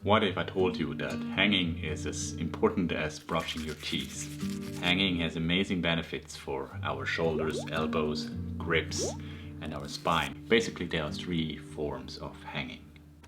What if I told you that hanging is as important as brushing your teeth? Hanging has amazing benefits for our shoulders, elbows, grips, and our spine. Basically, there are three forms of hanging: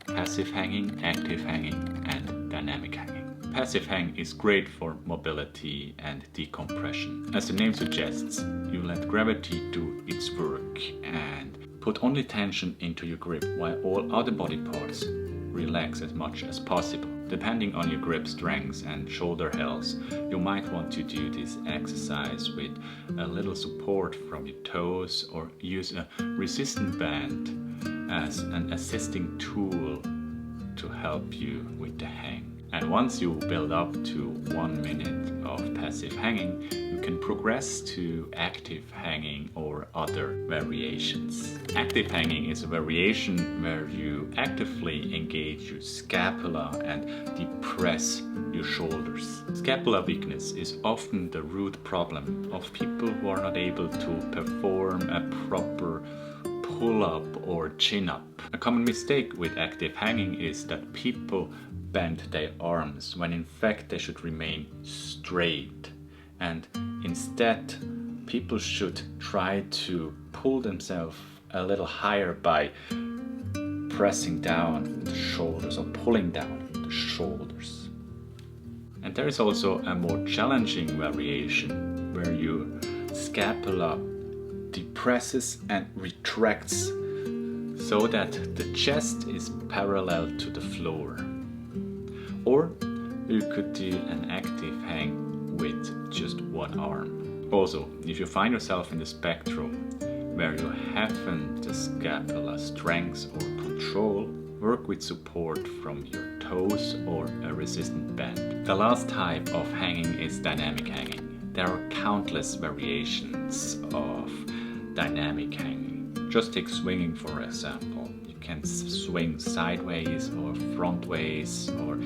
passive hanging, active hanging, and dynamic hanging. Passive hang is great for mobility and decompression. As the name suggests, you let gravity do its work and put only tension into your grip while all other body parts relax as much as possible. Depending on your grip strength and shoulder health, you might want to do this exercise with a little support from your toes or use a resistant band as an assisting tool to help you with the hang. And once you build up to 1 minute of passive hanging, you can progress to active hanging or other variations. Active hanging is a variation where you actively engage your scapula and depress your shoulders. Scapular weakness is often the root problem of people who are not able to perform a proper pull-up or chin-up. A common mistake with active hanging is that people bend their arms when in fact they should remain straight, and instead people should try to pull themselves a little higher by pressing down the shoulders or pulling down the shoulders. And there is also a more challenging variation where your scapula depresses and retracts so that the chest is parallel to the floor. Or you could do an active hang with just one arm. Also, if you find yourself in the spectrum where you haven't the scapular strength or control, work with support from your toes or a resistant band. The last type of hanging is dynamic hanging. There are countless variations of dynamic hanging. Just take swinging for example. You can swing sideways or frontways or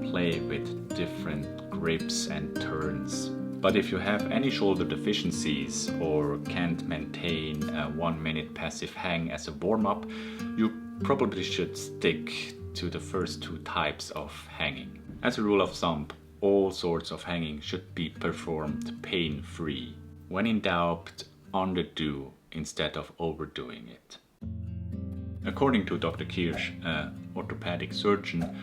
play with different grips and turns. But if you have any shoulder deficiencies or can't maintain a 1 minute passive hang as a warm-up, you probably should stick to the first two types of hanging. As a rule of thumb, all sorts of hanging should be performed pain-free. When in doubt, underdo instead of overdoing it. According to Dr. Kirsch, an orthopedic surgeon,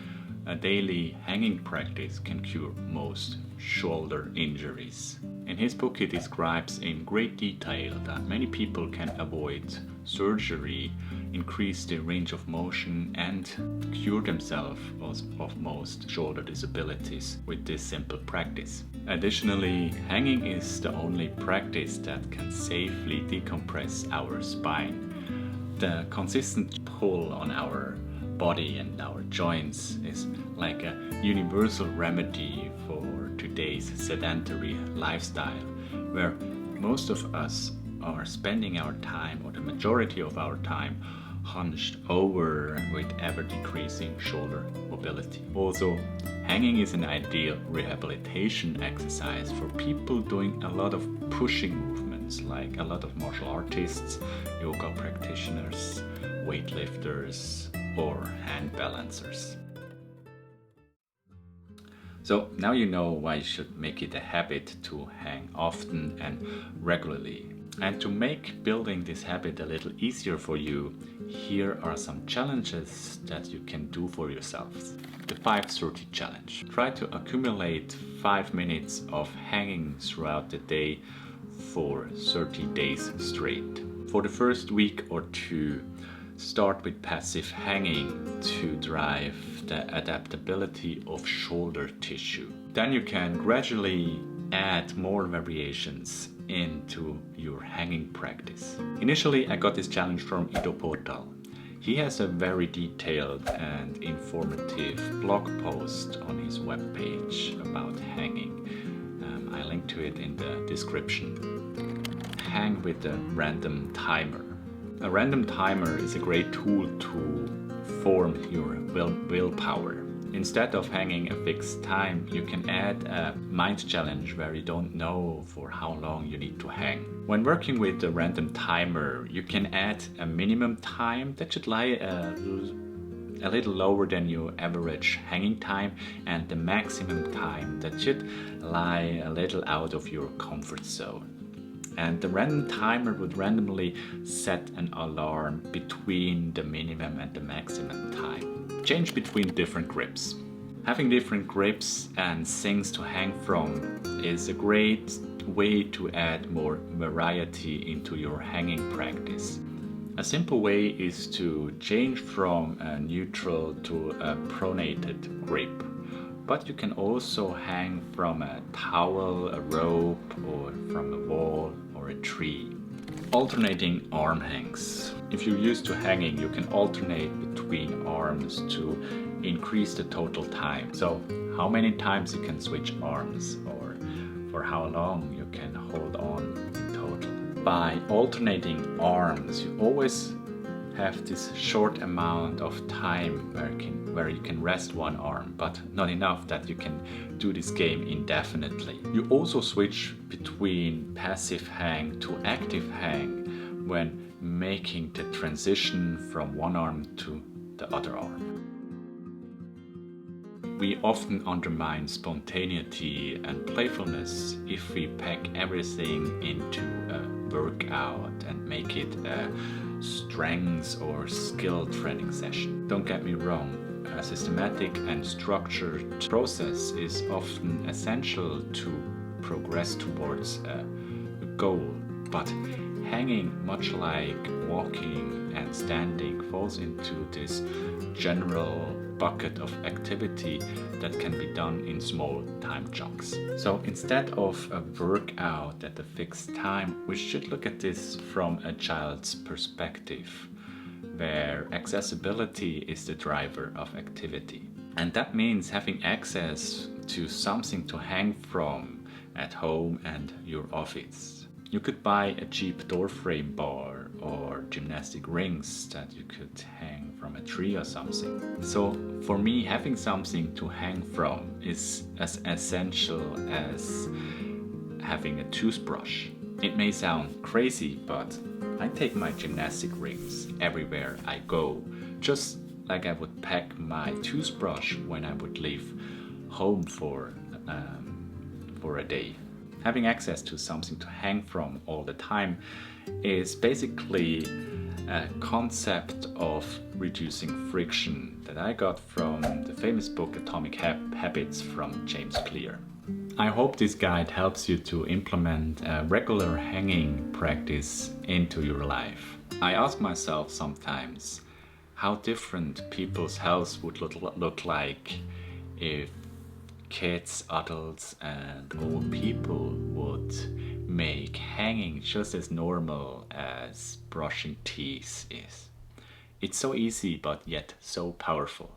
a daily hanging practice can cure most shoulder injuries. In his book he describes in great detail that many people can avoid surgery, increase their range of motion and cure themselves of most shoulder disabilities with this simple practice. Additionally, hanging is the only practice that can safely decompress our spine. The consistent pull on our body and our joints is like a universal remedy for today's sedentary lifestyle, where most of us are spending our time, or the majority of our time, hunched over with ever decreasing shoulder mobility. Also, hanging is an ideal rehabilitation exercise for people doing a lot of pushing movements, like a lot of martial artists, yoga practitioners, weightlifters, or hand balancers. So now you know why you should make it a habit to hang often and regularly. And to make building this habit a little easier for you, here are some challenges that you can do for yourselves. The 5-30 challenge. Try to accumulate 5 minutes of hanging throughout the day for 30 days straight. For the first week or two, start with passive hanging to drive the adaptability of shoulder tissue. Then you can gradually add more variations into your hanging practice. Initially, I got this challenge from Ido Portal. He has a very detailed and informative blog post on his webpage about hanging. I link to it in the description. Hang with a random timer. A random timer is a great tool to form your willpower. Instead of hanging a fixed time, you can add a mind challenge where you don't know for how long you need to hang. When working with the random timer, you can add a minimum time that should lie a little lower than your average hanging time, and the maximum time that should lie a little out of your comfort zone. And the random timer would randomly set an alarm between the minimum and the maximum time. Change between different grips. Having different grips and things to hang from is a great way to add more variety into your hanging practice. A simple way is to change from a neutral to a pronated grip. But you can also hang from a towel, a rope, or from a wall or a tree. Alternating arm hangs. If you're used to hanging, you can alternate between arms to increase the total time. So how many times you can switch arms, or for how long you can hold on in total. By alternating arms, you always have this short amount of time where you can rest one arm, but not enough that you can do this game indefinitely. You also switch between passive hang to active hang when making the transition from one arm to the other arm. We often undermine spontaneity and playfulness if we pack everything into a workout and make it a strengths or skill training session. Don't get me wrong, a systematic and structured process is often essential to progress towards a goal, but hanging, much like walking and standing, falls into this general bucket of activity that can be done in small time chunks. So instead of a workout at a fixed time, we should look at this from a child's perspective, where accessibility is the driver of activity. And that means having access to something to hang from at home and your office. You could buy a cheap door frame bar or gymnastic rings that you could hang from a tree or something. So for me, having something to hang from is as essential as having a toothbrush. It may sound crazy, but I take my gymnastic rings everywhere I go, just like I would pack my toothbrush when I would leave home for a day. Having access to something to hang from all the time is basically a concept of reducing friction that I got from the famous book Atomic Habits from James Clear. I hope this guide helps you to implement a regular hanging practice into your life. I ask myself sometimes how different people's health would look like if kids, adults, and old people would make hanging just as normal as brushing teeth is. It's so easy, but yet so powerful.